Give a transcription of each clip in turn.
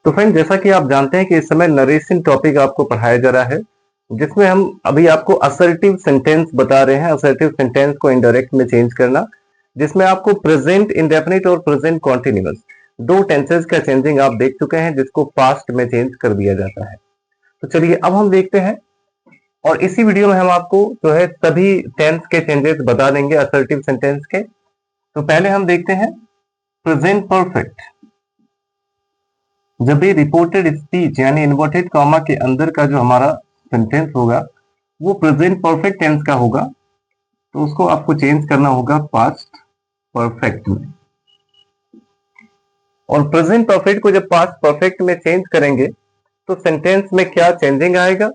तो फ्रेंड, जैसा कि आप जानते हैं कि इस समय नरेशन टॉपिक आपको पढ़ाया जा रहा है, जिसमें हम अभी आपको असर्टिव सेंटेंस बता रहे हैं। असर्टिव सेंटेंस को इनडायरेक्ट में चेंज करना, जिसमें आपको प्रेजेंट इंडेफिनिट और प्रेजेंट कॉन्टिन्यूअस दो टेंसेस का चेंजिंग आप देख चुके हैं, जिसको पास्ट में चेंज कर दिया जाता है। तो चलिए अब हम देखते हैं, और इसी वीडियो में हम आपको जो है सभी टेंस के चेंजेस बता देंगे असर्टिव सेंटेंस के। तो पहले हम देखते हैं प्रेजेंट परफेक्ट। जब भी रिपोर्टेड स्पीच यानी इन्वर्टेड कॉमा के अंदर का जो हमारा सेंटेंस होगा वो प्रेजेंट परफेक्ट टेंस का होगा, तो उसको आपको चेंज करना होगा पास्ट परफेक्ट में। और प्रेजेंट परफेक्ट को जब पास्ट परफेक्ट में चेंज करेंगे तो सेंटेंस में क्या चेंजिंग आएगा?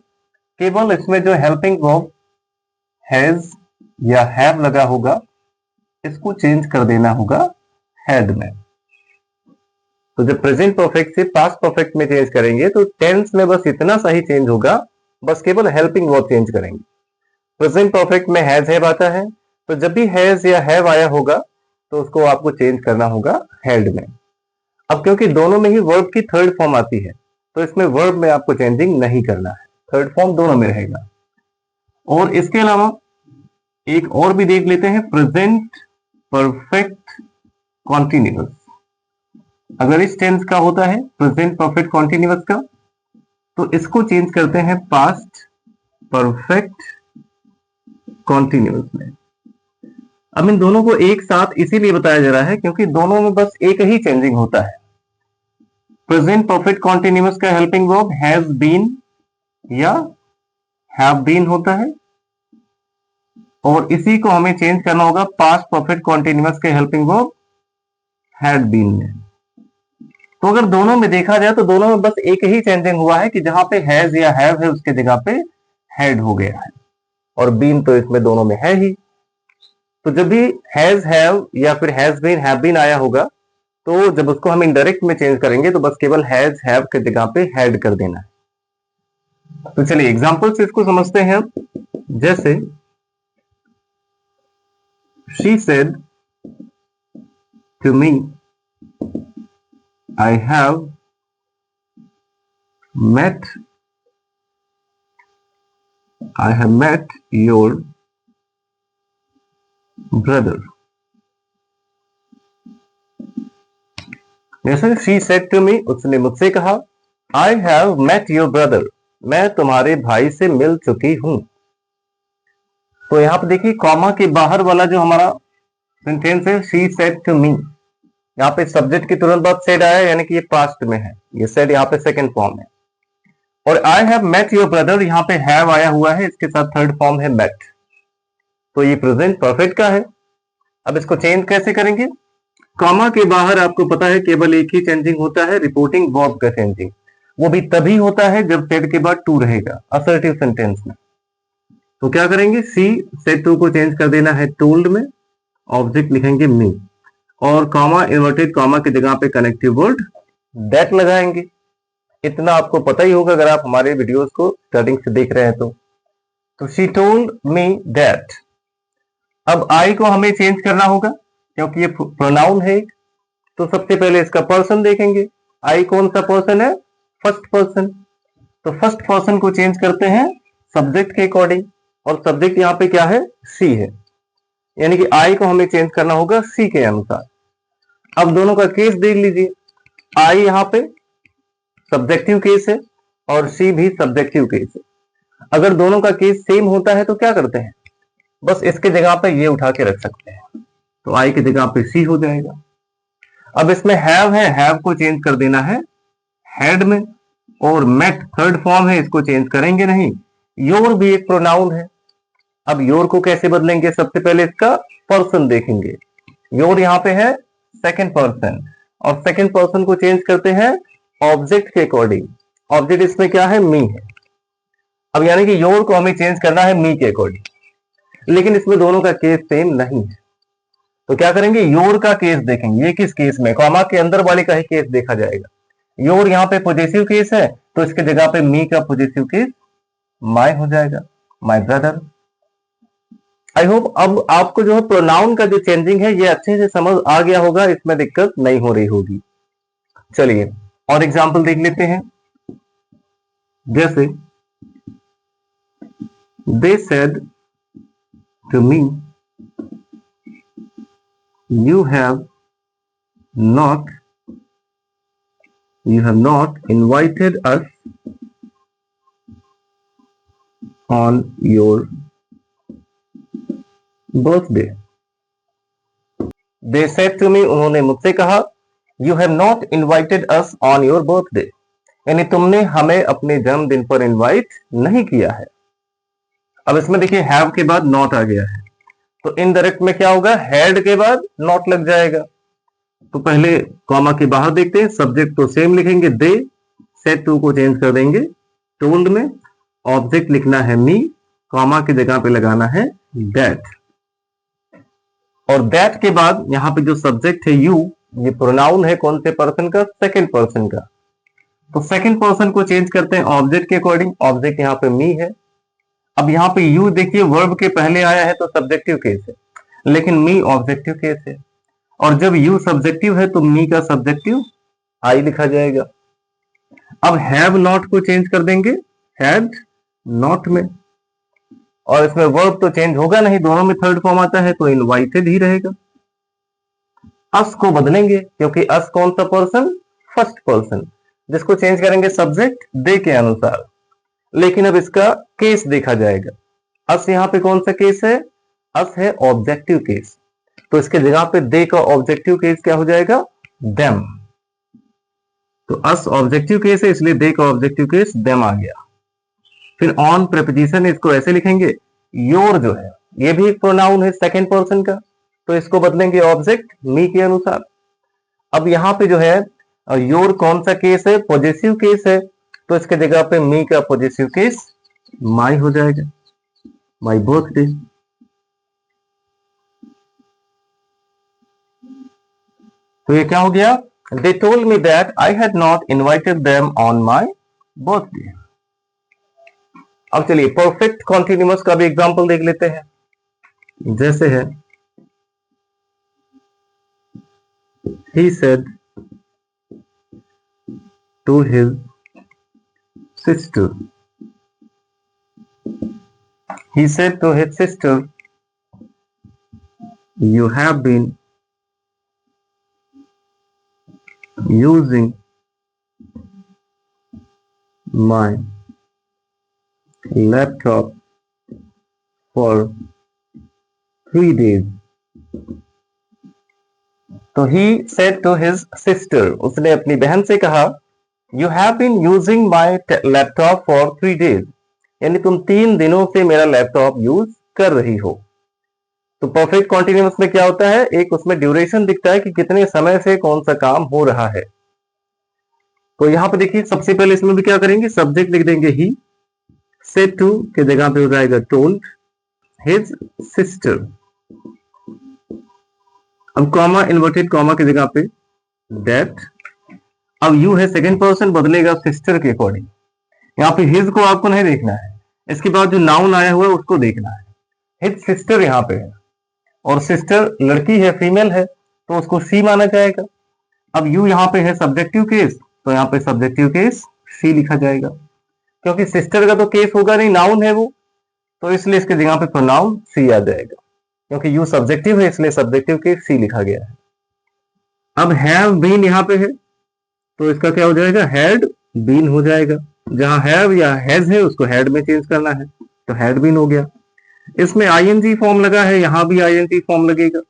केवल इसमें जो हेल्पिंग वर्ब हैज या हैव लगा होगा इसको चेंज कर देना होगा हैड में। तो जब प्रेजेंट परफेक्ट से पास्ट परफेक्ट में चेंज करेंगे तो टेंस में बस इतना सा ही चेंज होगा, बस केवल हेल्पिंग वर्ब चेंज करेंगे। प्रेजेंट परफेक्ट में हैज हैव आता है, तो जब भी हैज या हैव आया होगा तो उसको आपको चेंज करना होगा हैड में। अब क्योंकि दोनों में ही वर्ब की थर्ड फॉर्म आती है तो इसमें वर्ब में आपको चेंजिंग नहीं करना है, थर्ड फॉर्म दोनों में रहेगा। और इसके अलावा एक और भी देख लेते हैं, प्रेजेंट परफेक्ट कॉन्टिन्यूअस। अगर इस टेंस का होता है प्रेजेंट परफेक्ट कॉन्टिन्यूअस का, तो इसको चेंज करते हैं पास्ट परफेक्ट कॉन्टिन्यूअस में। अब इन दोनों को एक साथ इसीलिए बताया जा रहा है क्योंकि दोनों में बस एक ही चेंजिंग होता है। प्रेजेंट परफेक्ट कॉन्टिन्यूअस का हेल्पिंग वर्ब हैज बीन या हैव बीन होता है, और इसी को हमें चेंज करना होगा पास्ट परफेक्ट कॉन्टिन्यूअस के हेल्पिंग वर्ब हैड बीन में। तो अगर दोनों में देखा जाए तो दोनों में बस एक ही चेंजिंग हुआ है कि जहां पे हैज या हैव है उसके जगह पे हैड हो गया है, और बीन तो इसमें दोनों में है ही। तो जब भी हैज हैव या फिर हैज बीन हैव बीन आया होगा तो जब उसको हम इनडायरेक्ट में चेंज करेंगे तो बस केवल हैज हैव के जगह पे हैड कर देना है। तो चलिए एग्जांपल से इसको समझते हैं। जैसे she said to me I have met your brother. जैसे she said to me, उसने मुझसे कहा I have met your brother, मैं तुम्हारे भाई से मिल चुकी हूं। तो यहां पर देखिए कॉमा के बाहर वाला जो हमारा सेंटेंस है she said to me, यहाँ पे सब्जेक्ट की तुरंत बाद सेड आया, यानी कि ये पास्ट में है, ये सेड यहाँ पे सेकंड फॉर्म है। और I have met your brother यहाँ पे हैव आया हुआ है, इसके साथ थर्ड फॉर्म है मेट, तो ये प्रेजेंट परफेक्ट का है। अब इसको चेंज कैसे करेंगे? कॉमा के बाहर आपको पता है केवल एक ही चेंजिंग होता है, रिपोर्टिंग वर्ब का चेंजिंग। वो भी तभी होता है जब सेड के बाद टू रहेगा असर्टिव सेंटेंस में। तो क्या करेंगे? सी सेड टू को चेंज कर देना है टोल्ड में, ऑब्जेक्ट लिखेंगे मी, और कॉमा इन्वर्टेड कॉमा की जगह पे कनेक्टिव वर्ड दैट लगाएंगे। इतना आपको पता ही होगा अगर आप हमारे वीडियोस को स्टार्टिंग से देख रहे हैं तो शी टोल्ड मी दैट। अब आई को हमें चेंज करना होगा क्योंकि ये प्रोनाउन है, तो सबसे पहले इसका पर्सन देखेंगे। आई कौन सा पर्सन है? First person. तो फर्स्ट पर्सन को चेंज करते हैं सब्जेक्ट के अकॉर्डिंग, और सब्जेक्ट यहाँ पे क्या है? सी है, यानी कि आई को हमें चेंज करना होगा सी के अनुसार। अब दोनों का केस देख लीजिए, आई यहाँ पे सब्जेक्टिव केस है और सी भी सब्जेक्टिव केस है। अगर दोनों का केस सेम होता है तो क्या करते हैं? बस इसके जगह पे ये उठा के रख सकते हैं, तो आई की जगह पे सी हो जाएगा। अब इसमें हैव है, हैव को चेंज कर देना है हैड में, और मेट थर्ड फॉर्म है, इसको चेंज करेंगे नहीं। योर भी एक प्रोनाउन है। अब योर को कैसे बदलेंगे? सबसे पहले इसका पर्सन देखेंगे। योर यहाँ पे है सेकंड पर्सन, और सेकंड पर्सन को चेंज करते हैं ऑब्जेक्ट के अकॉर्डिंग। ऑब्जेक्ट इसमें क्या है? मी है। अब यानी कि योर को हमें चेंज करना है मी के अकॉर्डिंग, लेकिन इसमें दोनों का केस सेम नहीं है। तो क्या करेंगे? योर का केस देखेंगे। ये किस केस में? कॉमा के अंदर वाले का ही केस देखा जाएगा। योर यहाँ पे पॉजिटिव केस है, तो इसके जगह पे मी का पॉजिटिव केस माय हो जाएगा, माय ब्रदर। आई होप अब आपको जो है प्रोनाउन का जो चेंजिंग है ये अच्छे से समझ आ गया होगा, इसमें दिक्कत नहीं हो रही होगी। चलिए और एग्जाम्पल देख लेते हैं। जैसे they said to me you have not invited us on your birthday. They said to me, उन्होंने मुझसे कहा, you have not invited us on your birthday, यानी तुमने हमें अपने जन्मदिन पर इनवाइट नहीं किया है। अब इसमें देखिए हैव के बाद नॉट आ गया है, तो इनडायरेक्ट में क्या होगा, हैड के बाद नॉट लग जाएगा। तो पहले कॉमा के बाहर देखते हैं, सब्जेक्ट तो सेम लिखेंगे दे, सेड टू को चेंज कर देंगे टोल्ड में, ऑब्जेक्ट लिखना है मी, कॉमा की जगह पे लगाना है दैट, और दैट के बाद यहां पे जो सब्जेक्ट है यू, ये प्रोनाउन है कौन से पर्सन का, सेकंड पर्सन का, तो सेकंड पर्सन को चेंज करते हैं ऑब्जेक्ट के अकॉर्डिंग। ऑब्जेक्ट यहाँ पे मी है। अब यहाँ पे यू देखिए वर्ब के पहले आया है तो सब्जेक्टिव केस है, लेकिन मी ऑब्जेक्टिव केस है, और जब यू सब्जेक्टिव है तो मी का सब्जेक्टिव आई लिखा जाएगा। अब हैव नॉट को चेंज कर देंगे हैड नॉट में, और इसमें वर्ब तो चेंज होगा नहीं, दोनों में थर्ड फॉर्म आता है तो इनवाइटेड ही रहेगा। अस को बदलेंगे क्योंकि अस कौन सा पर्सन, फर्स्ट पर्सन, जिसको चेंज करेंगे सब्जेक्ट दे के अनुसार, लेकिन अब इसका केस देखा जाएगा। अस यहाँ पे कौन सा केस है, अस है ऑब्जेक्टिव केस, तो इसके जगह पे दे का ऑब्जेक्टिव केस क्या हो जाएगा, देम। तो अस ऑब्जेक्टिव केस है इसलिए दे का ऑब्जेक्टिव केस देम आ गया। फिर ऑन प्रेपोजिशन, इसको ऐसे लिखेंगे, योर जो है ये भी एक प्रोनाउन है सेकंड पर्सन का, तो इसको बदलेंगे ऑब्जेक्ट मी के अनुसार। अब यहाँ पे जो है योर कौन सा केस है, पॉजिटिव केस है, तो इसके जगह पे मी का पॉजिटिव केस माई हो जाएगा, माई बर्थडे। तो ये क्या हो गया, they told me that I had not invited them on my birthday. अब चलिए परफेक्ट कॉन्टिन्यूअस का भी एग्जांपल देख लेते हैं। जैसे है he said to his sister, he said to his sister, you have been using my laptop for 3 days। तो he said to his sister, उसने अपनी बहन से कहा, you have been using my laptop for 3 days, यानी तुम 3 दिनों से मेरा लैपटॉप यूज कर रही हो। तो परफेक्ट कॉन्टिन्यूअस में क्या होता है, एक उसमें ड्यूरेशन दिखता है कि कितने समय से कौन सा काम हो रहा है। तो यहां पे देखिए सबसे पहले इसमें भी क्या करेंगे, सब्जेक्ट लिख देंगे ही, said to के जगह पे हो जाएगा told his sister। अब कॉमा इन्वर्टेड कॉमा की जगह पे दैट। अब यू है सेकंड पर्सन, बदलेगा सिस्टर के अकॉर्डिंग। यहाँ पे हिज को आपको नहीं देखना है, इसके बाद जो नाउन आया हुआ है उसको देखना है। हिज सिस्टर यहाँ पे है, और सिस्टर लड़की है, फीमेल है, तो उसको सी माना जाएगा। अब यू यहाँ पे है सब्जेक्टिव केस, तो यहाँ पे सब्जेक्टिव केस सी लिखा जाएगा, क्योंकि सिस्टर का तो केस होगा नहीं, नाउन है वो, तो इसलिए इसके जगह पे प्रोनाउन सी आ जाएगा। क्योंकि यू सब्जेक्टिव है इसलिए सब्जेक्टिव केस सी लिखा गया है। अब हैव बीन यहाँ पे है, तो इसका क्या हो जाएगा, हैड बीन हो जाएगा। जहां हैव या हैज है उसको हैड में चेंज करना है, तो हैड बीन हो गया। इसमें आईएनजी फॉर्म लगा है, यहां भी आईएनजी फॉर्म लगेगा,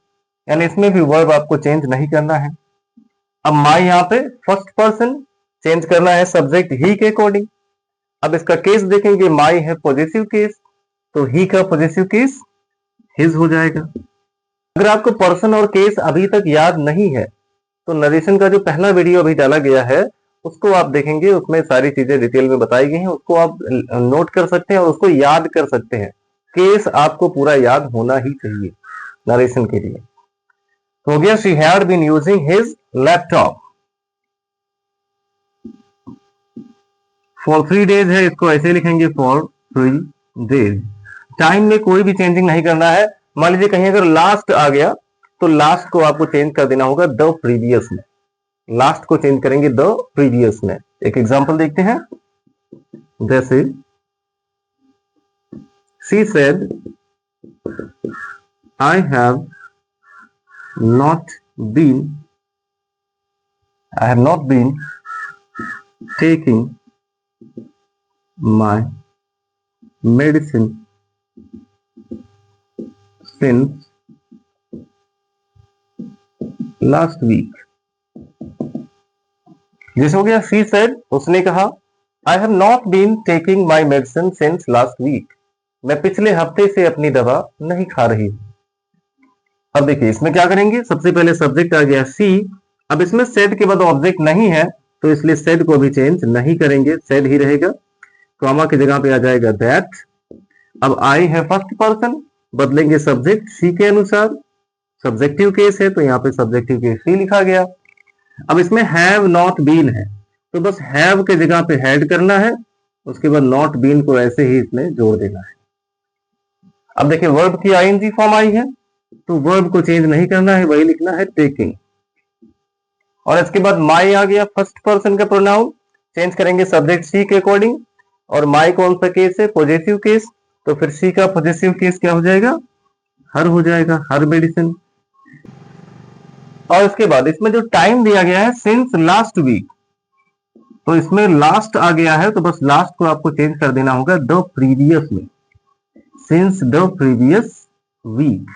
यानी इसमें भी वर्ब आपको चेंज नहीं करना है। अब माई यहाँ पे फर्स्ट पर्सन, चेंज करना है सब्जेक्ट ही के अकॉर्डिंग। अब इसका केस देखेंगे, माई है पॉजिटिव केस, तो ही का पॉजिटिव केस हिज हो जाएगा। अगर आपको पर्सन और केस अभी तक याद नहीं है तो नरेशन का जो पहला वीडियो अभी डाला गया है उसको आप देखेंगे, उसमें सारी चीजें डिटेल में बताई गई हैं, उसको आप नोट कर सकते हैं और उसको याद कर सकते हैं। केस आपको पूरा याद होना ही चाहिए नरेशन के लिए। तो हो गया, she had been using his laptop for 3 days है, इसको ऐसे लिखेंगे फॉर 3 days। टाइम में कोई भी चेंजिंग नहीं करना है। मान लीजिए कहीं अगर लास्ट आ गया तो लास्ट को आपको चेंज कर देना होगा द प्रीवियस में। लास्ट को चेंज करेंगे द प्रीवियस में। एक एग्जांपल देखते हैं, जैसे she said I have not been taking my medicine since last week। जैसे हो गया she said, उसने कहा I have not been taking my medicine since last week। मैं पिछले हफ्ते से अपनी दवा नहीं खा रही हूं। अब देखिए इसमें क्या करेंगे, सबसे पहले सब्जेक्ट आ गया सी, अब इसमें सेड के बाद ऑब्जेक्ट नहीं है तो इसलिए सेड को भी चेंज नहीं करेंगे, सेड ही रहेगा। कॉमा की जगह पे आ जाएगा दैट। अब आई है फर्स्ट पर्सन, बदलेंगे सब्जेक्ट सी के अनुसार, सब्जेक्टिव केस है तो यहाँ पे सब्जेक्टिव केस सी लिखा गया। अब इसमें हैव नॉट बीन है तो बस हैव के जगह पे हैड करना है, उसके बाद नॉट बीन को ऐसे ही इसमें जोड़ देना है। अब देखिए वर्ब की आईएनजी फॉर्म आई है तो वर्ब को चेंज नहीं करना है, वही लिखना है टेकिंग। और इसके बाद माई आ गया फर्स्ट पर्सन का प्रोनाउन, चेंज करेंगे सब्जेक्ट सी के अकॉर्डिंग। और माई कौन सा केस है, पॉजिटिव केस, तो फिर सी का पॉजिटिव केस क्या हो जाएगा, हर हो जाएगा, हर मेडिसिन। और इसके बाद इसमें जो टाइम दिया गया है सिंस लास्ट वीक, तो इसमें लास्ट आ गया है तो बस लास्ट को आपको चेंज कर देना होगा द प्रीवियस में, सिंस द प्रीवियस वीक।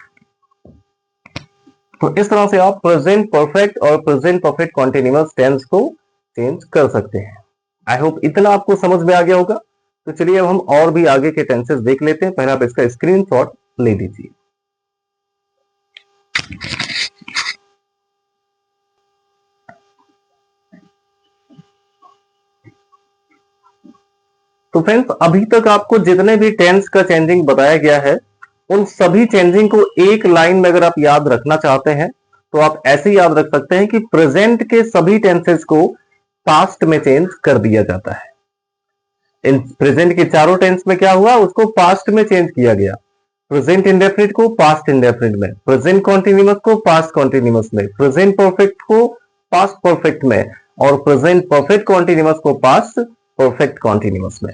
तो इस तरह से आप प्रेजेंट परफेक्ट और प्रेजेंट परफेक्ट कॉन्टिन्यूअस टेंस को चेंज कर सकते हैं। आई होप इतना आपको समझ में आ गया होगा। तो चलिए अब हम और भी आगे के टेंसेस देख लेते हैं। पहले आप इसका स्क्रीनशॉट ले लीजिए। तो फ्रेंड्स अभी तक आपको जितने भी टेंस का चेंजिंग बताया गया है उन सभी चेंजिंग को एक लाइन में अगर आप याद रखना चाहते हैं तो आप ऐसे याद रख सकते हैं कि प्रेजेंट के सभी टेंसेस को पास्ट में चेंज कर दिया जाता है। इन प्रेजेंट के चारों टेंस में क्या हुआ, उसको पास्ट में चेंज किया गया। प्रेजेंट इंडेफिनिट को पास्ट इंडेफिनिट में, प्रेजेंट कॉन्टिन्यूअस को पास्ट कॉन्टिन्यूअस में, प्रेजेंट परफेक्ट को पास्ट परफेक्ट में और प्रेजेंट परफेक्ट कॉन्टिन्यूअस को पास्ट परफेक्ट कॉन्टिन्यूअस में।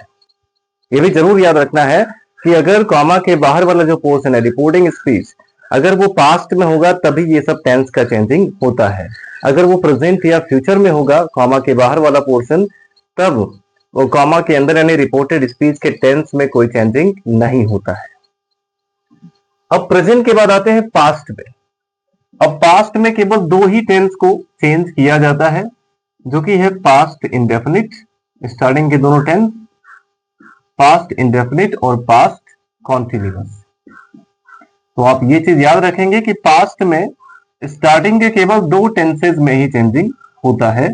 ये भी जरूर याद रखना है कि अगर कॉमा के बाहर वाला जो पोर्शन है रिपोर्टिंग स्पीच, अगर वो पास्ट में होगा तभी ये सब टेंस का चेंजिंग होता है। अगर वो प्रेजेंट या फ्यूचर में होगा कॉमा के बाहर वाला पोर्शन, तब वो कॉमा के अंदर यानी रिपोर्टेड स्पीच के टेंस में कोई चेंजिंग नहीं होता है। अब प्रेजेंट के बाद आते हैं पास्ट में। अब पास्ट में केवल दो ही टेंस को चेंज किया जाता है, जो कि है पास्ट इंडेफिनिट, स्टार्टिंग के दोनों टेंस पास्ट इंडेफिनिट और पास्ट कॉन्टिन्यूअस। तो आप ये चीज याद रखेंगे कि पास्ट में स्टार्टिंग के केवल दो टेंसेज में ही चेंजिंग होता है,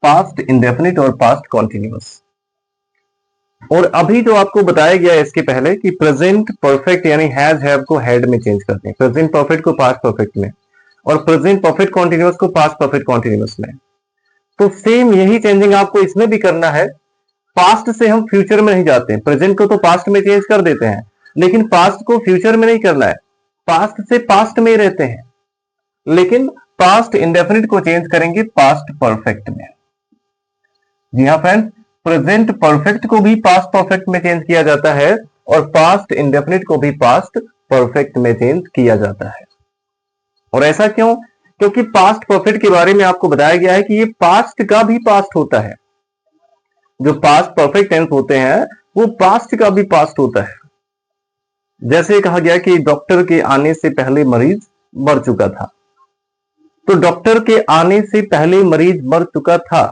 पास्ट इंडेफिनिट और पास्ट कॉन्टिन्यूअस। और अभी जो आपको बताया गया है इसके पहले कि प्रेजेंट परफेक्ट यानी हैज हैव को हैड में चेंज करते हैं, प्रेजेंट परफेक्ट को पास्ट परफेक्ट में और प्रेजेंट परफेक्ट कॉन्टिन्यूअस को पास्ट परफेक्ट कॉन्टिन्यूअस में। तो सेम यही चेंजिंग आपको इसमें भी करना है। पास्ट से हम फ्यूचर में नहीं जाते हैं, प्रेजेंट को तो पास्ट में चेंज कर देते हैं, लेकिन पास्ट को फ्यूचर में नहीं करना है, पास्ट से पास्ट में ही रहते हैं, लेकिन पास्ट इंडेफिनिट को चेंज करेंगे पास्ट परफेक्ट में। जी हाँ फ्रेंड्स, प्रेजेंट परफेक्ट को भी पास्ट परफेक्ट में चेंज किया जाता है और पास्ट इंडेफिनिट को भी पास्ट परफेक्ट में चेंज किया जाता है। और ऐसा क्यों? क्योंकि पास्ट परफेक्ट के बारे में आपको बताया गया है कि ये पास्ट का भी पास्ट होता है। जो पास्ट परफेक्ट टेंस होते हैं वो पास्ट का भी पास्ट होता है। जैसे कहा गया कि डॉक्टर के आने से पहले मरीज मर चुका था, तो डॉक्टर के आने से पहले मरीज मर चुका था,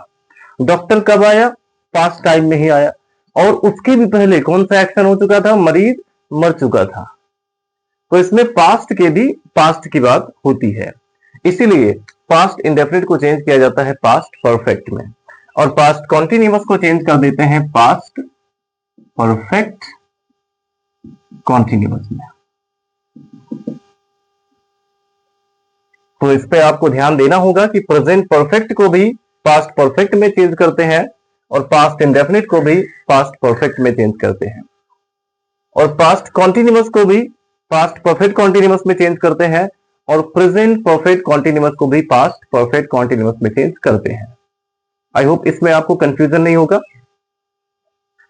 डॉक्टर कब आया? पास्ट टाइम में ही आया। और उसके भी पहले कौन सा एक्शन हो चुका था? मरीज मर चुका था। तो इसमें पास्ट के भी पास्ट की बात होती है, इसीलिए पास्ट इंडेफिनिट को चेंज किया जाता है पास्ट परफेक्ट में और पास्ट कॉन्टिन्यूअस को चेंज कर देते हैं पास्ट परफेक्ट कॉन्टिन्यूअस में। तो इस पे आपको ध्यान देना होगा कि प्रेजेंट परफेक्ट को भी पास्ट परफेक्ट में चेंज करते हैं और पास्ट इंडेफिनिट को भी पास्ट परफेक्ट में चेंज करते हैं और पास्ट कॉन्टिन्यूअस को भी पास्ट परफेक्ट कॉन्टिन्यूअस में चेंज करते हैं और प्रेजेंट परफेक्ट कॉन्टिन्यूअस को भी पास्ट परफेक्ट कॉन्टिन्यूअस में चेंज करते हैं। आई होप इसमें आपको कंफ्यूजन नहीं होगा।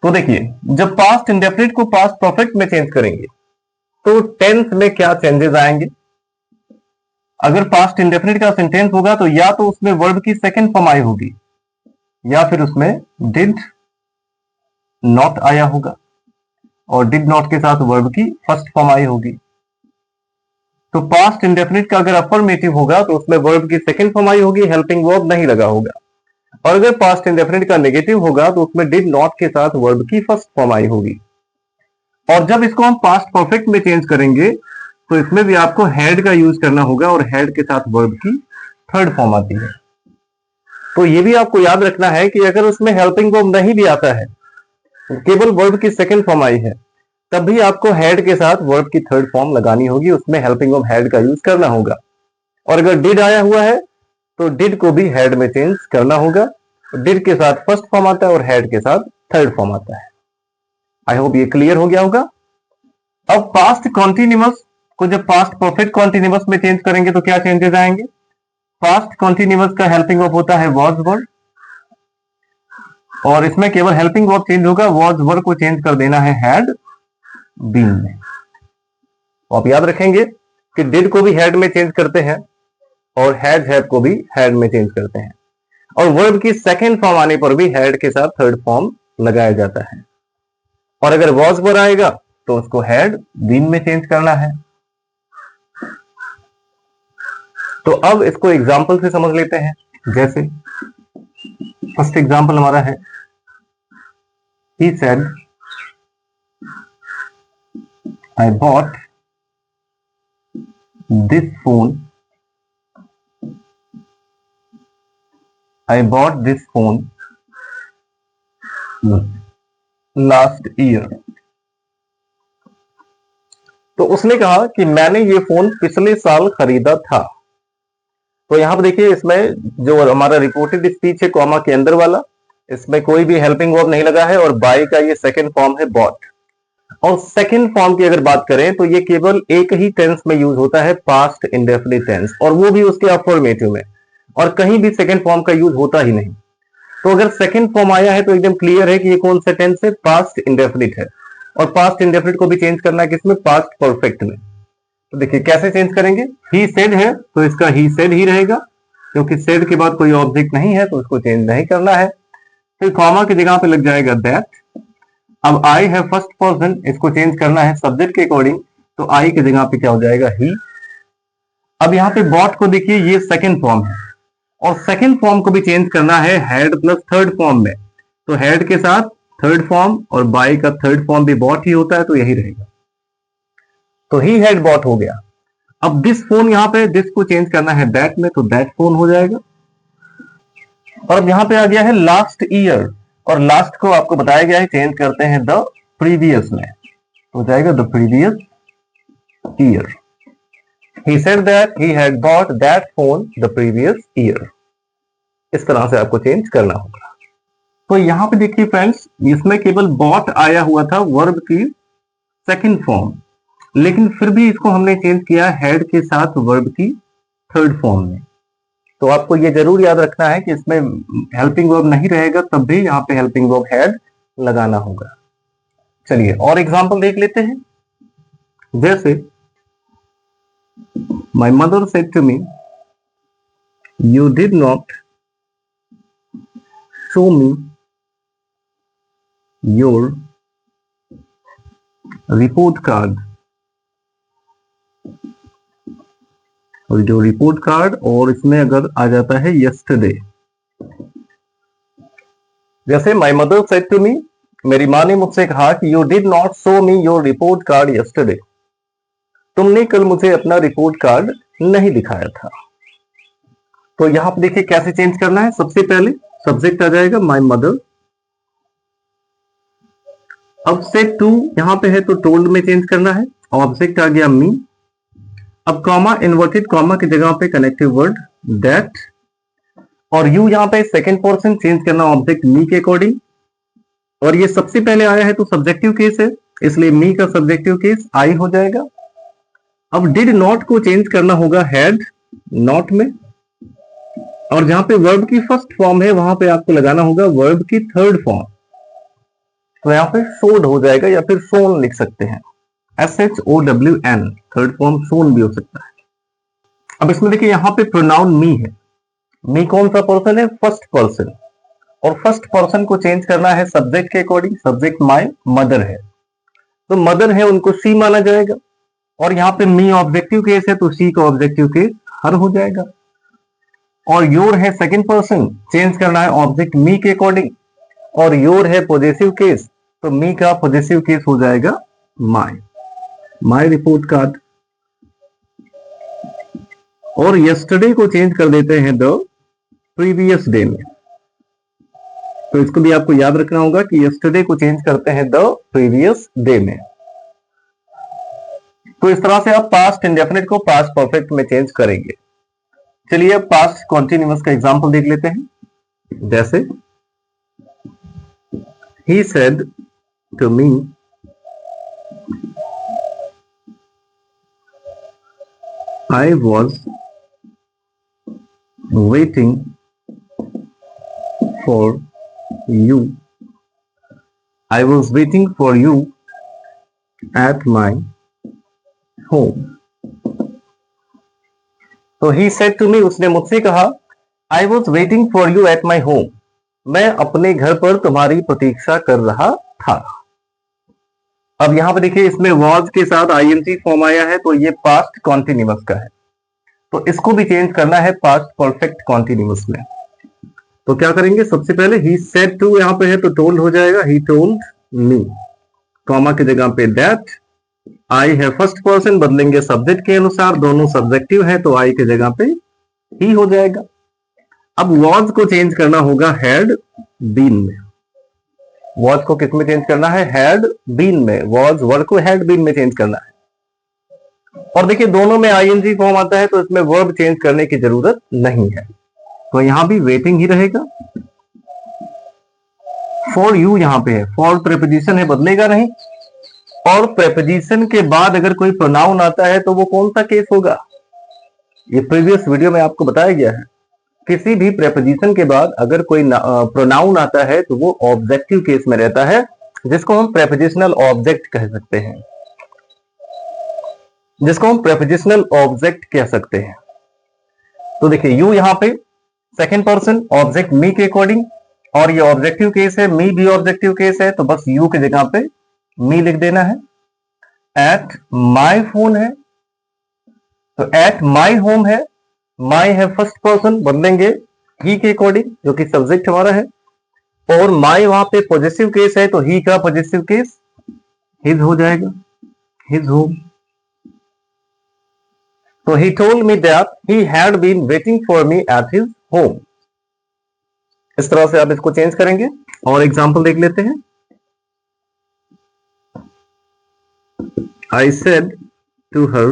तो देखिए, जब पास्ट इंडेफिनिट को पास्ट परफेक्ट में चेंज करेंगे तो टेंस में क्या चेंजेस आएंगे। अगर पास्ट इंडेफिनिट का सेंटेंस होगा तो या तो उसमें वर्ब की सेकंड फॉर्म आई होगी या फिर उसमें डिड नॉट आया होगा, और डिड नॉट के साथ वर्ब की फर्स्ट फॉर्म आई होगी। तो पास्ट इंडेफिनिट का अगर अफर्मेटिव होगा तो उसमें वर्ब की सेकंड फॉर्म आई होगी, हेल्पिंग वर्ब नहीं लगा होगा। और अगर पास्ट इंडेफिनिट का नेगेटिव होगा तो उसमें डिड नॉट के साथ वर्ब की फर्स्ट फॉर्म आई होगी। और जब इसको हम पास्ट परफेक्ट में चेंज करेंगे तो इसमें भी आपको हैड का यूज करना होगा, और हैड के साथ वर्ब की थर्ड फॉर्म आती है। तो ये भी आपको याद रखना है कि अगर उसमें हेल्पिंग वर्ब नहीं भी आता है, केवल वर्ब की सेकंड फॉर्म आई है, तब भी आपको हैड के साथ वर्ब की थर्ड फॉर्म लगानी होगी, उसमें हेल्पिंग वर्ब हैड का यूज करना होगा। और अगर डिड आया हुआ है तो डिड को भी हैड में चेंज करना होगा। डिड के साथ फर्स्ट फॉर्म आता है और हैड के साथ थर्ड फॉर्म आता है। आई होप ये क्लियर हो गया होगा। अब पास्ट कॉन्टिन्यूअस को जब पास्ट परफेक्ट कॉन्टिन्यूअस में चेंज करेंगे तो क्या चेंजेस आएंगे। पास्ट कॉन्टिन्यूअस का हेल्पिंग वर्ब होता है वॉज वर्ड, और इसमें केवल हेल्पिंग वर्ब चेंज होगा, वॉज वर्ड को चेंज कर देना है हैड बीन में। तो आप याद रखेंगे कि डिड को भी हैड में चेंज करते हैं और हैव को भी हैड में चेंज करते हैं, और वर्ब की सेकंड फॉर्म आने पर भी हैड के साथ थर्ड फॉर्म लगाया जाता है। और अगर वॉज वर्ड आएगा तो उसको हैड बीन में चेंज करना है। तो अब इसको एग्जाम्पल से समझ लेते हैं। जैसे फर्स्ट एग्जाम्पल हमारा है, he said I bought this phone last year। तो उसने कहा कि मैंने ये फोन पिछले साल खरीदा था। तो यहां पर देखिए, इसमें जो हमारा रिपोर्टेड स्पीच है कॉमा के अंदर वाला, इसमें कोई भी हेल्पिंग वर्ब नहीं लगा है, और बाय का ये सेकंड फॉर्म है बॉट। और सेकंड फॉर्म की अगर बात करें तो ये केवल एक ही टेंस में यूज होता है, पास्ट इंडेफिनिट टेंस, और वो भी उसके अफर्मेटिव में, और कहीं भी सेकंड फॉर्म का यूज होता ही नहीं। तो अगर सेकंड फॉर्म आया है तो एकदम क्लियर है कि ये कौन सा टेंस है, पास्ट इंडेफिनिट है। और पास्ट इंडेफिनिट को भी चेंज करना है किसमें, पास्ट परफेक्ट में। तो देखिए कैसे चेंज करेंगे। ही सेड है तो इसका ही सेड ही रहेगा, क्योंकि सेड के बाद कोई ऑब्जेक्ट नहीं है तो उसको चेंज नहीं करना है। फिर कॉमा की जगह पे लग जाएगा दैट। अब आई है फर्स्ट पर्सन, इसको चेंज करना है सब्जेक्ट के अकॉर्डिंग, तो आई की जगह पे क्या हो जाएगा, ही। अब यहाँ पे बॉट को देखिए, ये सेकंड फॉर्म है, और सेकंड फॉर्म को भी चेंज करना है हैड प्लस थर्ड फॉर्म में। तो हैड के साथ थर्ड फॉर्म, और बाय का थर्ड फॉर्म भी बॉट ही होता है, तो यही रहेगा। तो ही हैड बॉट हो गया। अब दिस फोन, यहाँ पे दिस को चेंज करना है दैट में, तो दैट फोन हो जाएगा। और अब यहाँ पे आ गया है लास्ट ईयर, और लास्ट को आपको बताया गया है चेंज करते हैं द प्रीवियस में, तो हो जाएगा the previous year. He said that he had bought that phone the previous year। इस तरह से आपको चेंज करना होगा। तो यहां पे देखिए फ्रेंड्स, इसमें केवल bought आया हुआ था वर्ब की सेकंड फॉर्म, लेकिन फिर भी इसको हमने चेंज किया had के साथ वर्ब की थर्ड फॉर्म में। तो आपको ये जरूर याद रखना है कि इसमें हेल्पिंग वर्ब नहीं रहेगा, तब भी यहाँ पे हेल्पिंग वर्ब had लगाना होगा। चलिए और एग्जाम्पल देख लेते हैं। जैसे My mother said to me, you did not show me your report card। और जो रिपोर्ट कार्ड, और इसमें अगर आ जाता है yesterday। जैसे my mother said to me, मेरी माँ ने मुझसे कहा कि you did not show me your report card yesterday। तुमने कल मुझे अपना रिपोर्ट कार्ड नहीं दिखाया था। तो यहां पर देखिए कैसे चेंज करना है। सबसे पहले सब्जेक्ट आ जाएगा माय मदर, अब से टू यहां पे है तो टोल्ड में चेंज करना है, ऑब्जेक्ट आ गया मी। अब कॉमा, इन्वर्टेड कॉमा की जगह पे कनेक्टिव वर्ड दैट, और यू यहां पे सेकंड पर्सन चेंज करना ऑब्जेक्ट मी के अकॉर्डिंग। और ये सबसे पहले आया है तो सब्जेक्टिव केस है, इसलिए मी का सब्जेक्टिव केस आई हो जाएगा। अब डिड नॉट को चेंज करना होगा हैड नॉट में, और जहां पे वर्ब की फर्स्ट फॉर्म है वहां पे आपको लगाना होगा वर्ब की थर्ड फॉर्म। तो यहां पे शोड हो जाएगा या फिर शोन लिख सकते हैं, SHOWN, थर्ड फॉर्म शोन भी हो सकता है। अब इसमें देखिए यहां पे प्रोनाउन मी है। मी कौन सा पर्सन है? फर्स्ट पर्सन, और फर्स्ट पर्सन को चेंज करना है सब्जेक्ट के अकॉर्डिंग। सब्जेक्ट माय मदर है, तो मदर है उनको सी माना जाएगा, और यहाँ पे मी ऑब्जेक्टिव केस है तो सी का ऑब्जेक्टिव केस हर हो जाएगा। और योर है सेकंड पर्सन, चेंज करना है ऑब्जेक्ट मी के अकॉर्डिंग, और योर है पॉजेसिव केस, तो मी का पॉजेसिव केस हो जाएगा माय। My report card. और यस्टरडे को चेंज कर देते हैं द प्रीवियस डे में, तो इसको भी आपको याद रखना होगा कि यस्टरडे को चेंज करते हैं द प्रीवियस डे में। तो इस तरह से आप पास्ट इंडेफिनिट को पास्ट परफेक्ट में चेंज करेंगे। चलिए अब पास्ट कॉन्टिन्यूअस का एग्जांपल देख लेते हैं। जैसे he said to me I was waiting for you. I was waiting for you at my home. तो he said to me, उसने मुझसे कहा, I was waiting for you at my home. मैं अपने घर पर तुम्हारी प्रतीक्षा कर रहा था। अब यहां पर देखिए इसमें was के साथ ing फॉर्म आया है, तो ये पास्ट कॉन्टिन्यूअस का है, तो इसको भी चेंज करना है पास्ट परफेक्ट कॉन्टिन्यूअस में। तो क्या करेंगे? सबसे पहले ही सेड टू यहां पे है तो टोल्ड हो जाएगा, ही टोल्ड मी, कॉमा की जगह पे दैट। आई है फर्स्ट पर्सन, बदलेंगे सब्जेक्ट के अनुसार, दोनों सब्जेक्टिव है तो आई की जगह पे ही हो जाएगा। अब वॉज को चेंज करना होगा हैड बीन में। वॉज को किस में चेंज करना है? हैड बीन में। वॉज वर्ड को हैड बीन में चेंज करना है। और देखिए दोनों में आईएनजी फॉर्म आता है तो इसमें वर्ब चेंज करने की जरूरत नहीं है, तो यहां भी वेटिंग ही रहेगा। फॉर यू यहां पे है, फॉर प्रेपोजिशन है, बदलेगा नहीं। और प्रेपोजिशन के बाद अगर कोई प्रोनाउन आता है तो वो कौन सा केस होगा? ये प्रीवियस वीडियो में आपको बताया गया है। किसी भी प्रेपोजिशन के बाद अगर कोई प्रोनाउन आता है तो वो ऑब्जेक्टिव केस में रहता है, जिसको हम प्रेपोजिशनल ऑब्जेक्ट कह सकते हैं, जिसको हम प्रेपोजिशनल ऑब्जेक्ट कह सकते हैं। तो देखिए यू यहां पे सेकेंड पर्सन ऑब्जेक्ट मी के अकॉर्डिंग, और ये ऑब्जेक्टिव केस है, मी भी ऑब्जेक्टिव केस है, तो बस यू की जगह पे मी लिख देना है। एट माई फोन है तो एट माई होम है, माई है फर्स्ट पर्सन, बदलेंगे ही के अकॉर्डिंग जो कि सब्जेक्ट हमारा है, और माई वहां पे पॉजिटिव केस है तो ही का पॉजिटिव केस हिज हो जाएगा, हिज होम। तो he told me that he had been waiting for me at his home. इस तरह से आप इसको चेंज करेंगे। और एग्जांपल देख लेते हैं। I said to her,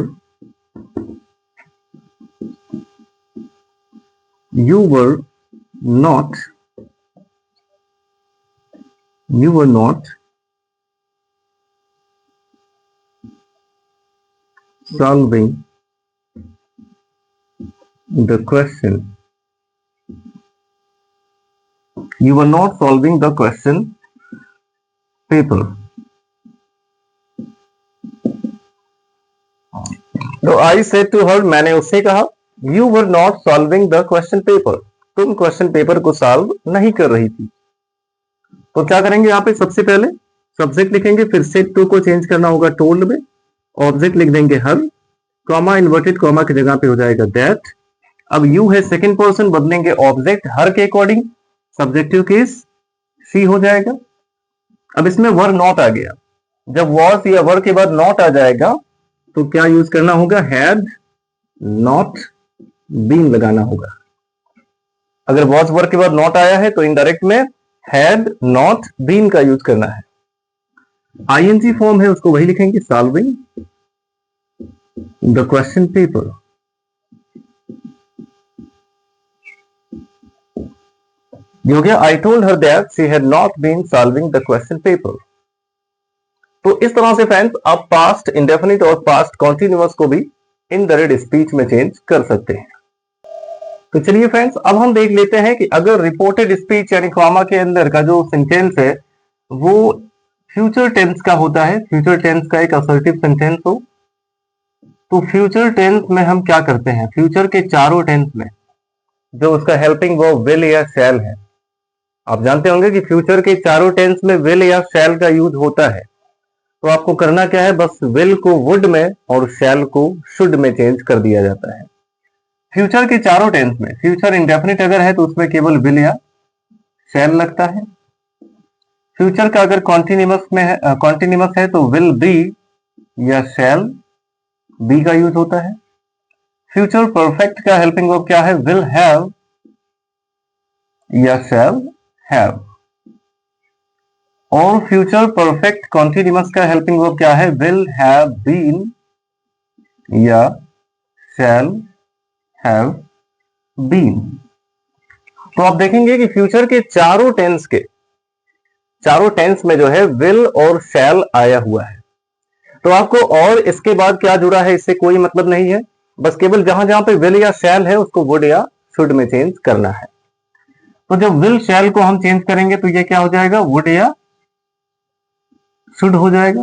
you were not solving the question. You were not solving the question paper. तो I said to her, मैंने उससे कहा, you were not solving the question paper. तुम क्वेश्चन पेपर को solve नहीं कर रही थी। तो क्या करेंगे? यहाँ पे सबसे पहले सब्जेक्ट लिखेंगे, फिर सेड टू को चेंज करना होगा टोल्ड में, ऑब्जेक्ट लिख देंगे हर, कॉमा इन्वर्टेड कॉमा की जगह पे हो जाएगा दैट। अब यू है सेकंड पर्सन, बदलेंगे ऑब्जेक्ट हर के अकॉर्डिंग, सब्जेक्टिव केस सी हो जाएगा। अब इसमें वर नॉट आ गया, जब वॉज या वर के बाद नॉट आ जाएगा तो क्या यूज करना होगा? हैड नॉट बीन लगाना होगा। अगर वॉज वर के बाद नॉट आया है तो इनडायरेक्ट में हैड नॉट बीन का यूज करना है। आईएनजी फॉर्म है उसको वही लिखेंगे, सॉल्विंग द क्वेश्चन पेपर। हो गया, I told her that she had not been solving the question paper. तो इस तरह से फ्रेंड्स आप पास्ट इंडेफिनिट और पास्ट कॉन्टिन्यूअस को भी इनडायरेक्ट स्पीच में चेंज कर सकते हैं। तो चलिए फ्रेंड्स, अब हम देख लेते हैं कि अगर रिपोर्टेड स्पीच यानी कॉमा के अंदर का जो सेंटेंस है वो फ्यूचर टेंस का होता है, फ्यूचर टेंस का एक असर्टिव सेंटेंस हो, तो फ्यूचर टेंस में हम क्या करते हैं, फ्यूचर के चारों टेंस में जो उसका हेल्पिंग वर्ब विल या शैल है, आप जानते होंगे कि फ्यूचर के चारों टेंस में विल या शैल का यूज होता है। तो आपको करना क्या है, बस विल को वुड में और शैल को शुड में चेंज कर दिया जाता है। फ्यूचर के चारों टेंस में फ्यूचर इंडेफिनिट अगर है तो उसमें केवल विल या शैल लगता है। फ्यूचर का अगर कॉन्टिन्यूअस है तो विल बी या शैल बी का यूज होता है। फ्यूचर परफेक्ट का हेल्पिंग वर्ब क्या है, विल हैव या शैल हैव। और फ्यूचर परफेक्ट कॉन्टिन्यूअस का हेल्पिंग वर्ब क्या है, विल हैव बीन या शैल हैव बीन। तो आप देखेंगे कि फ्यूचर के चारों टेंस में जो है विल और शैल आया हुआ है। तो आपको और इसके बाद क्या जुड़ा है इससे कोई मतलब नहीं है, बस केवल जहां जहां पे विल या शैल है उसको वुड या शुड में चेंज करना है। तो जब विल शैल को हम चेंज करेंगे तो ये क्या हो जाएगा, वुड या शुड हो जाएगा।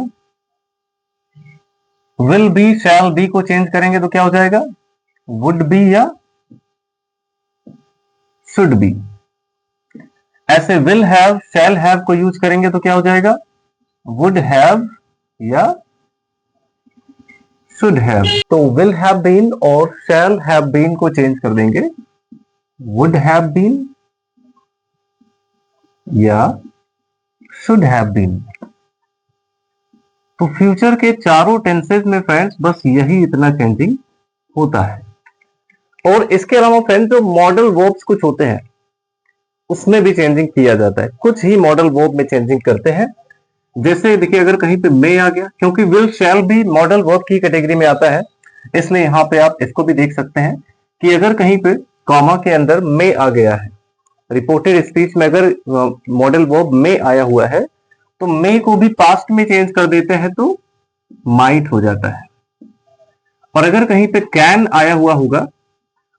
विल बी शैल बी को चेंज करेंगे तो क्या हो जाएगा, वुड बी या शुड बी। ऐसे विल हैव शैल हैव को यूज करेंगे तो क्या हो जाएगा, वुड हैव या शुड हैव। तो विल हैव बीन और शैल हैव बीन को चेंज कर देंगे, वुड हैव बीन या शुड हैव बीन। तो फ्यूचर के चारों टेंसेस में फ्रेंड्स बस यही इतना चेंजिंग होता है। और इसके अलावा फ्रेंड्स जो मॉडल वर्ब्स कुछ होते हैं उसमें भी चेंजिंग किया जाता है, कुछ ही मॉडल वर्ब में चेंजिंग करते हैं। जैसे देखिए अगर कहीं पे मे आ गया, क्योंकि विल शैल भी मॉडल वर्ब की कैटेगरी में आता है, इसलिए यहां पे आप इसको भी देख सकते हैं कि अगर कहीं पे कॉमा के अंदर मे आ गया है, रिपोर्टेड स्पीच में अगर मॉडल वर्ब मे आया हुआ है तो मे को भी पास्ट में चेंज कर देते हैं तो माइट हो जाता है। और अगर कहीं पे कैन आया हुआ होगा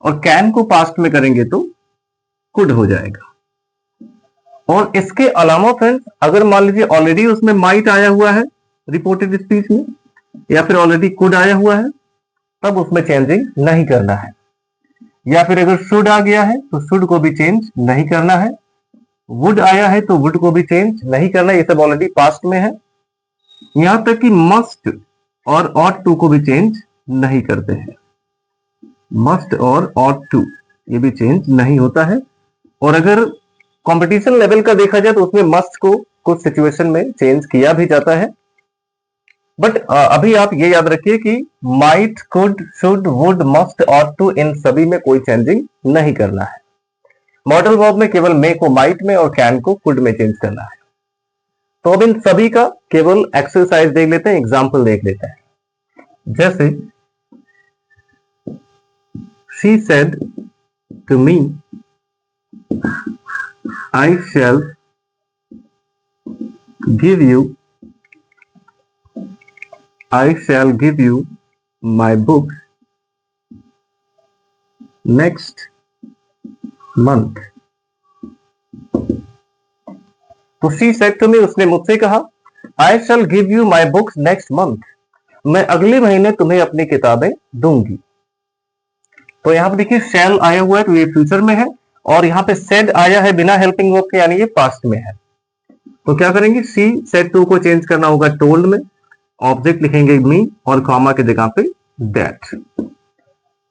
और कैन को पास्ट में करेंगे तो कुड हो जाएगा। और इसके अलावा फ्रेंड्स अगर मान लीजिए ऑलरेडी उसमें माइट आया हुआ है रिपोर्टेड स्पीच में, या फिर ऑलरेडी कुड आया हुआ है, तब उसमें चेंजिंग नहीं करना है। या फिर अगर शुड आ गया है तो शुड को भी चेंज नहीं करना है, वुड आया है तो वुड को भी चेंज नहीं करना है, ये सब ऑलरेडी पास्ट में है। यहां तक कि मस्ट और ऑट टू को भी चेंज नहीं करते हैं, मस्ट और ऑट टू ये भी चेंज नहीं होता है। और अगर कंपटीशन लेवल का देखा जाए तो उसमें मस्ट को कुछ सिचुएशन में चेंज किया भी जाता है, बट अभी आप ये याद रखिए कि might, could, should, would, must, ought to इन सभी में कोई चेंजिंग नहीं करना है। मॉडल वर्ब में केवल मे को माइट में और कैन को कुड में चेंज करना है। तो अब इन सभी का केवल एक्सरसाइज देख लेते हैं, एग्जाम्पल देख लेते हैं। जैसे she said to me I shall give you my books next month। तो she said to me, उसने मुझसे कहा I shall give you my books next month, मैं अगले महीने तुम्हें अपनी किताबें दूंगी। तो यहां पर देखिए shall आया हुआ है तो ये फ्यूचर में है, और यहां पे सेड आया है बिना हेल्पिंग वर्ब के यानी ये पास्ट में है। तो क्या करेंगे, सी सेड टू को चेंज करना होगा टोल्ड में, ऑब्जेक्ट लिखेंगे मी और कॉमा की जगह पे दैट।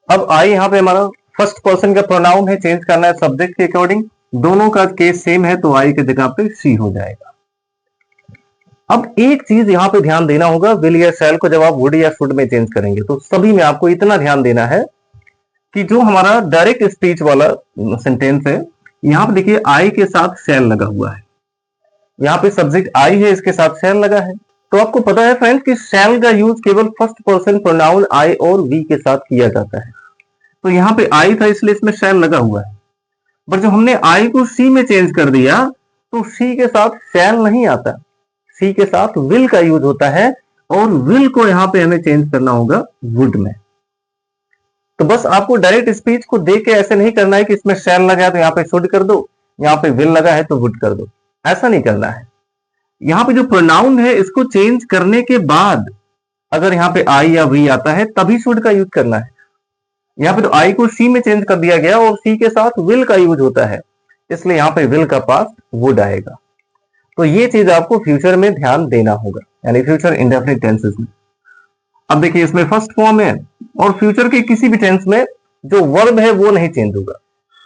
अब आई यहां पे हमारा फर्स्ट पर्सन का प्रोनाउन है, चेंज करना है सब्जेक्ट के अकॉर्डिंग, दोनों का केस सेम है तो आई की जगह पे सी हो जाएगा। अब एक चीज यहां पे ध्यान देना होगा, विल या शैल को जब आप वुड या शुड में चेंज करेंगे तो सभी में आपको इतना ध्यान देना है कि जो हमारा डायरेक्ट स्पीच वाला सेंटेंस है यहां पे देखिए आई के साथ शैल लगा हुआ है, यहां पे सब्जेक्ट आई है इसके साथ शैल लगा है। तो आपको पता है फ्रेंड्स कि शैल का यूज केवल फर्स्ट पर्सन प्रोनाउन आई और वी के साथ किया जाता है। तो यहां पे आई था इसलिए इसमें शैल लगा हुआ है, बट जब हमने आई को सी में चेंज कर दिया तो सी के साथ शैल नहीं आता, सी के साथ विल का यूज होता है और विल को यहां पे हमें चेंज करना होगा वुड में। तो बस आपको डायरेक्ट स्पीच को देख के ऐसे नहीं करना है कि इसमें शैल लगा है तो यहाँ पे शुड कर दो, यहाँ पे विल लगा है तो वुड कर दो, ऐसा नहीं करना है। यहाँ पे जो प्रोनाउन है इसको चेंज करने के बाद अगर यहाँ पे आई या वी आता है तभी शुड का यूज करना है। यहाँ पे तो आई को सी में चेंज कर दिया गया और सी के साथ विल का यूज होता है, इसलिए यहाँ पे विल का पास्ट वुड आएगा। तो ये चीज आपको फ्यूचर में ध्यान देना होगा, यानी फ्यूचर इंडेफिनिट टेंसेस में। अब देखिए इसमें फर्स्ट फॉर्म है और फ्यूचर के किसी भी टेंस में जो वर्ब है वो नहीं चेंज होगा,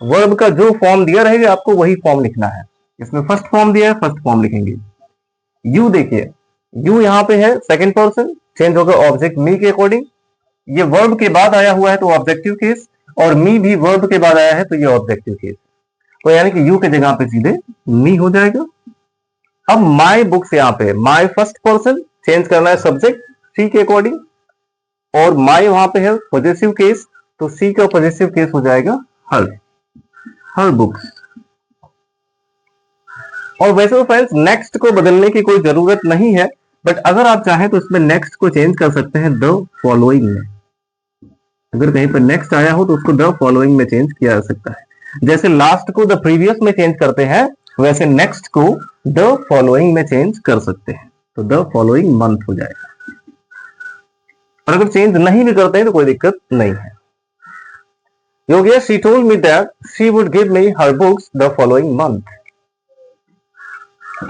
वर्ब का जो फॉर्म दिया रहेगा आपको वही फॉर्म लिखना है। इसमें फर्स्ट फॉर्म दिया है, फर्स्ट फॉर्म लिखेंगे। यू देखिए, यू यहाँ पे है सेकंड पर्सन, चेंज होगा ऑब्जेक्ट मी के अकॉर्डिंग। ये वर्ब के बाद आया हुआ है तो ऑब्जेक्टिव केस, और मी भी वर्ब के बाद आया है तो ये ऑब्जेक्टिव केस, तो यानी कि यू के जगह पे सीधे मी हो जाएगा। अब माई बुक्स यहाँ पे, माई फर्स्ट पर्सन, चेंज करना है सब्जेक्ट सी के अकॉर्डिंग, और माई वहां पे है पॉजिटिव केस, तो सी का पॉजिटिव केस हो जाएगा हर, हर बुक्स। और वैसे तो फ्रेंड्स नेक्स्ट को बदलने की कोई जरूरत नहीं है, बट अगर आप चाहें तो इसमें नेक्स्ट को चेंज कर सकते हैं द फॉलोइंग में। अगर कहीं पर नेक्स्ट आया हो तो उसको द फॉलोइंग में चेंज किया जा सकता है। जैसे लास्ट को द प्रीवियस में चेंज करते हैं वैसे नेक्स्ट को द फॉलोइंग में चेंज कर सकते हैं, तो द फॉलोइंग मंथ हो जाएगा। और अगर चेंज नहीं भी करते हैं तो कोई दिक्कत नहीं है। हो गया she told me that she would give me her books the following month.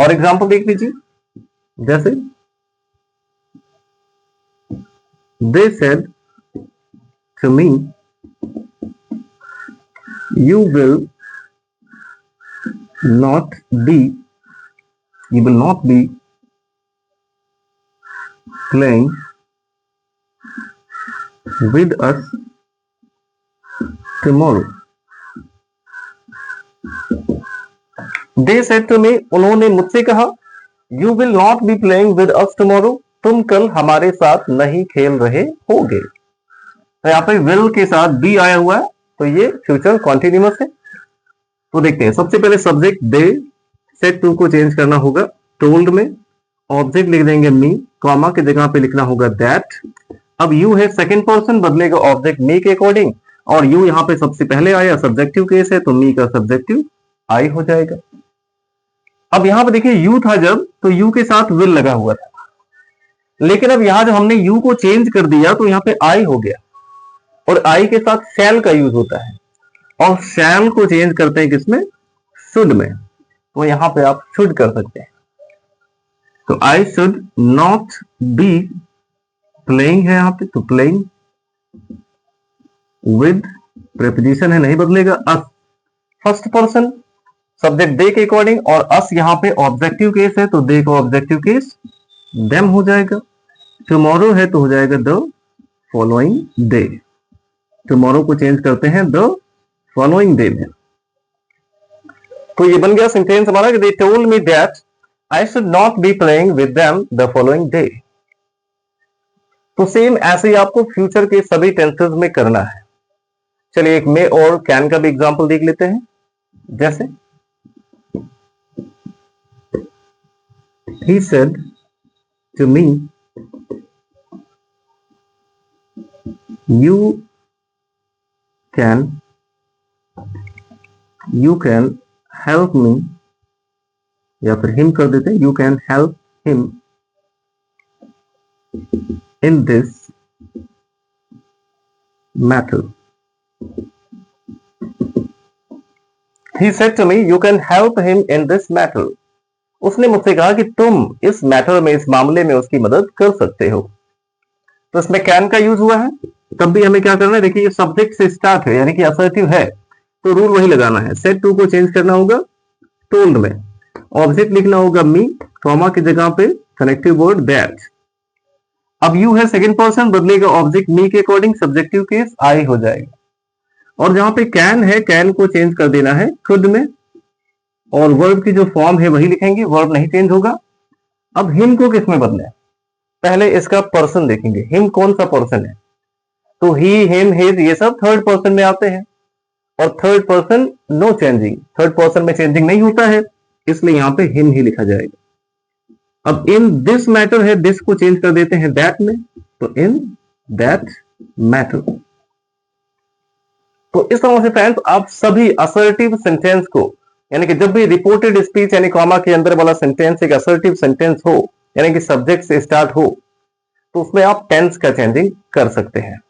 और एग्जांपल देख लीजिए, जैसे they said to me you will not be playing with us tomorrow. They said to me, उन्होंने मुझसे कहा, you will not be playing with us tomorrow, तुम कल हमारे साथ नहीं खेल रहे होगे। तो यहाँ पे will के साथ be आया हुआ है तो ये फ्यूचर कॉन्टिन्यूअस है। तो देखते हैं, सबसे पहले सब्जेक्ट दे, सेट टू को चेंज करना होगा टोल्ड में, ऑब्जेक्ट लिख देंगे मी, कॉमा के जगह पे लिखना होगा दैट। अब यू है सेकंड पर्सन, बदलेगा ऑब्जेक्ट मी के अकॉर्डिंग, और यू यहाँ पे सबसे पहले आया, सब्जेक्टिव केस है तो मी का सब्जेक्टिव आई हो जाएगा। अब यहाँ पे देखिए यू था जब, तो यू के साथ विल लगा हुआ था, लेकिन अब यहाँ जब हमने यू को चेंज कर दिया तो यहाँ पे आई हो गया, और आई के साथ शैल का यूज होता है, और शैल को चेंज करते हैं किसमें, शुड में, तो यहां पे आप शुड कर सकते हैं। तो I should not be playing है यहां पे, तो प्लेइंग विद प्रेपोजिशन है नहीं बदलेगा, अस फर्स्ट पर्सन सब्जेक्ट दे के अकॉर्डिंग, और अस यहां पे ऑब्जेक्टिव केस है तो दे को ऑब्जेक्टिव केस देम हो जाएगा। टुमारो है तो हो जाएगा द फॉलोइंग डे, टुमारो को चेंज करते हैं द फॉलोइंग डे में। तो ये बन गया सेंटेंस हमारा कि they told me that I should not be playing with them the following day. तो सेम ऐसे ही आपको फ्यूचर के सभी टेंसेस में करना है। चलिए एक मे और कैन का भी एग्जांपल देख लेते हैं। जैसे he said to me, you can help me, या फिर हिम कर देते हैं, you can help him in this matter. He said to me, you can help him in this matter. उसने मुझसे कहा कि तुम इस मैटर में, इस मामले में उसकी मदद कर सकते हो। तो इसमें कैन का यूज हुआ है, तब भी हमें क्या करना है, देखिए ये सब्जेक्ट से स्टार्ट है यानी कि असर्टिव है, तो रूल वही लगाना है। सेट टू को चेंज करना होगा टोल्ड में, ऑब्जेक्ट लिखना होगा मी, कॉमा की जगह पे कनेक्टिव वर्ड दैट। अब यू है सेकंड पर्सन, बदलेगा ऑब्जेक्ट मी के अकॉर्डिंग, सब्जेक्टिव केस आई हो जाएगा। और जहां पे कैन है, कैन को चेंज कर देना है खुद में, और वर्ब की जो फॉर्म है वही लिखेंगे, वर्ब नहीं चेंज होगा। अब हिम को किस में बदले, पहले इसका पर्सन देखेंगे, हिम कौन सा पर्सन है, तो ही हिम हिज ये सब थर्ड पर्सन में आते हैं, और third person no changing, third person में चेंजिंग नहीं होता है, इसलिए यहां पे हिम ही लिखा जाएगा। अब इन दिस मैटर है, दिस को चेंज कर देते हैं दैट में, तो इन दैट मैटर। तो इस तरह से फ्रेंड्स आप सभी असर्टिव सेंटेंस को, यानी कि जब भी रिपोर्टेड स्पीच यानी कॉमा के अंदर वाला सेंटेंस एक असर्टिव सेंटेंस हो, यानी कि सब्जेक्ट से स्टार्ट हो, तो उसमें आप टेंस का चेंजिंग कर सकते हैं।